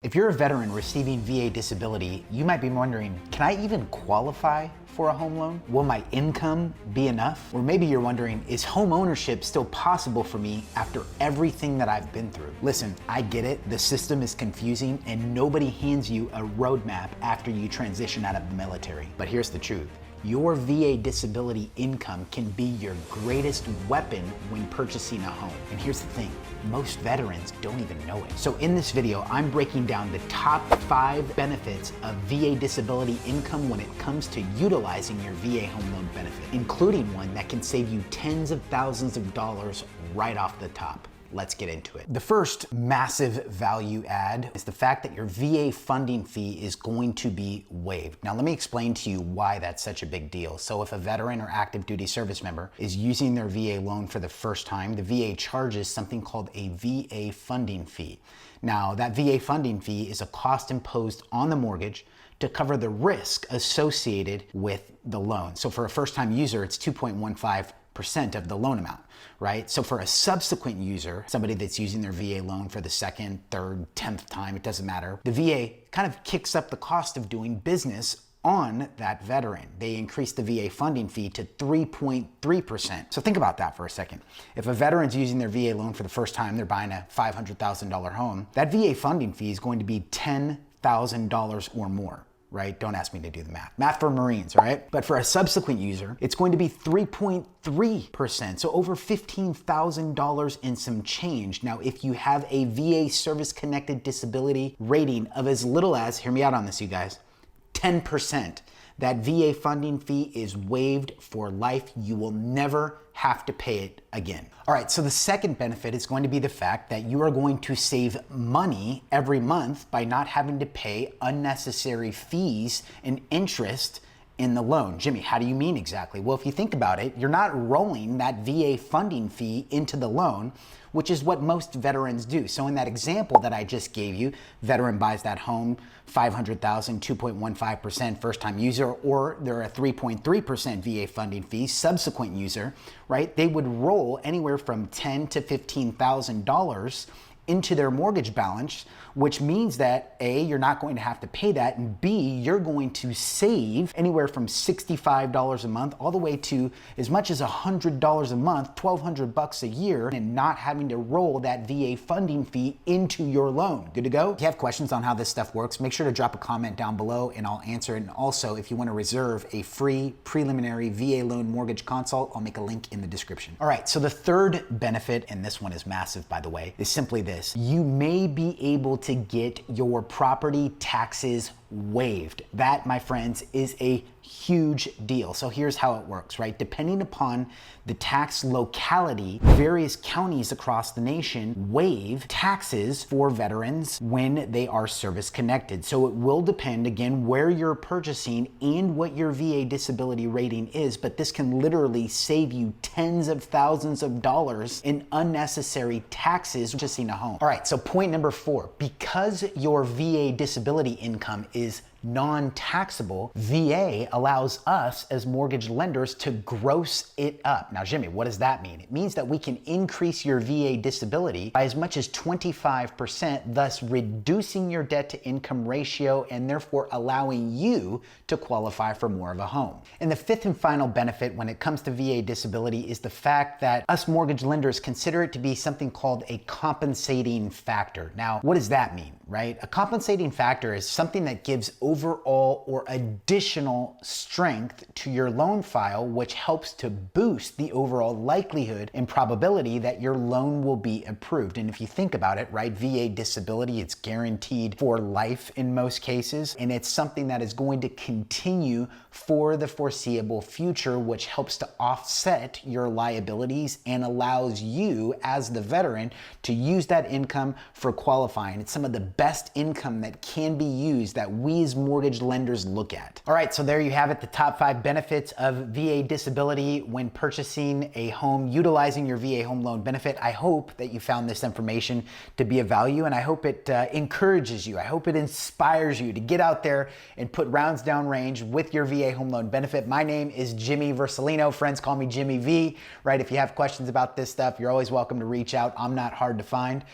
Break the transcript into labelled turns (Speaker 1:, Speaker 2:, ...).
Speaker 1: If you're a veteran receiving VA disability, you might be wondering, can I even qualify for a home loan? Will my income be enough? Or maybe you're wondering, is home ownership still possible for me after everything that I've been through? Listen, I get it. The system is confusing and nobody hands you a roadmap after you transition out of the military. But here's the truth. Your VA disability income can be your greatest weapon when purchasing a home. And here's the thing, most veterans don't even know it. So in this video, I'm breaking down the top 5 benefits of VA disability income when it comes to utilizing your VA home loan benefit, including one that can save you tens of thousands of dollars right off the top. Let's get into it. The first massive value add is the fact that your VA funding fee is going to be waived. Now, let me explain to you why that's such a big deal. So if a veteran or active duty service member is using their VA loan for the first time, the VA charges something called a VA funding fee. Now, that VA funding fee is a cost imposed on the mortgage to cover the risk associated with the loan. So for a first-time user, it's 2.15% of the loan amount, right? So for a subsequent user, somebody that's using their VA loan for the second, third, 10th time, it doesn't matter, the VA kind of kicks up the cost of doing business on that veteran. They increase the VA funding fee to 3.3%. So think about that for a second. If a veteran's using their VA loan for the first time, they're buying a $500,000 home, that VA funding fee is going to be $10,000 or more. Right? Don't ask me to do the math. Math for Marines, right? But for a subsequent user, it's going to be 3.3%. So over $15,000 and some change. Now, if you have a VA service-connected disability rating of as little as, hear me out on this, you guys, 10%, that VA funding fee is waived for life. You will never have to pay it again. All right, so the second benefit is going to be the fact that you are going to save money every month by not having to pay unnecessary fees and interest in the loan. Jimmy, how do you mean exactly? Well, if you think about it, you're not rolling that VA funding fee into the loan, which is what most veterans do. So in that example that I just gave you, veteran buys that home, $500,000, 2.15% first time user, or they're a 3.3% VA funding fee, subsequent user, right? They would roll anywhere from $10,000 to $15,000 into their mortgage balance, which means that A, you're not going to have to pay that, and B, you're going to save anywhere from $65 a month all the way to as much as $100 a month, $1,200 a year, and not having to roll that VA funding fee into your loan. Good to go? If you have questions on how this stuff works, make sure to drop a comment down below and I'll answer it. And also, if you want to reserve a free preliminary VA loan mortgage consult, I'll make a link in the description. All right, so the third benefit, and this one is massive by the way, is simply this. You may be able to get your property taxes waived. That, my friends, is a huge deal. So here's how it works, right? Depending upon the tax locality, various counties across the nation waive taxes for veterans when they are service connected. So it will depend, again, where you're purchasing and what your VA disability rating is, but this can literally save you tens of thousands of dollars in unnecessary taxes purchasing a home. All right, so point number 4, because your VA disability income is non-taxable, VA allows us as mortgage lenders to gross it up. Now, Jimmy, what does that mean? It means that we can increase your VA disability by as much as 25%, thus reducing your debt to income ratio and therefore allowing you to qualify for more of a home. And the fifth and final benefit when it comes to VA disability is the fact that us mortgage lenders consider it to be something called a compensating factor. Now, what does that mean, right? A compensating factor is something that gives overall or additional strength to your loan file, which helps to boost the overall likelihood and probability that your loan will be approved. And if you think about it, right, VA disability, it's guaranteed for life in most cases, and it's something that is going to continue for the foreseeable future, which helps to offset your liabilities and allows you as the veteran to use that income for qualifying. It's some of the best income that can be used that we as mortgage lenders look at. All right, so there you have it, the top 5 benefits of VA disability when purchasing a home utilizing your VA home loan benefit. I hope that you found this information to be of value, and I hope it encourages you. I hope it inspires you to get out there and put rounds down range with your VA home loan benefit. My name is Jimmy Vercellino. Friends call me Jimmy V, right? If you have questions about this stuff, you're always welcome to reach out. I'm not hard to find.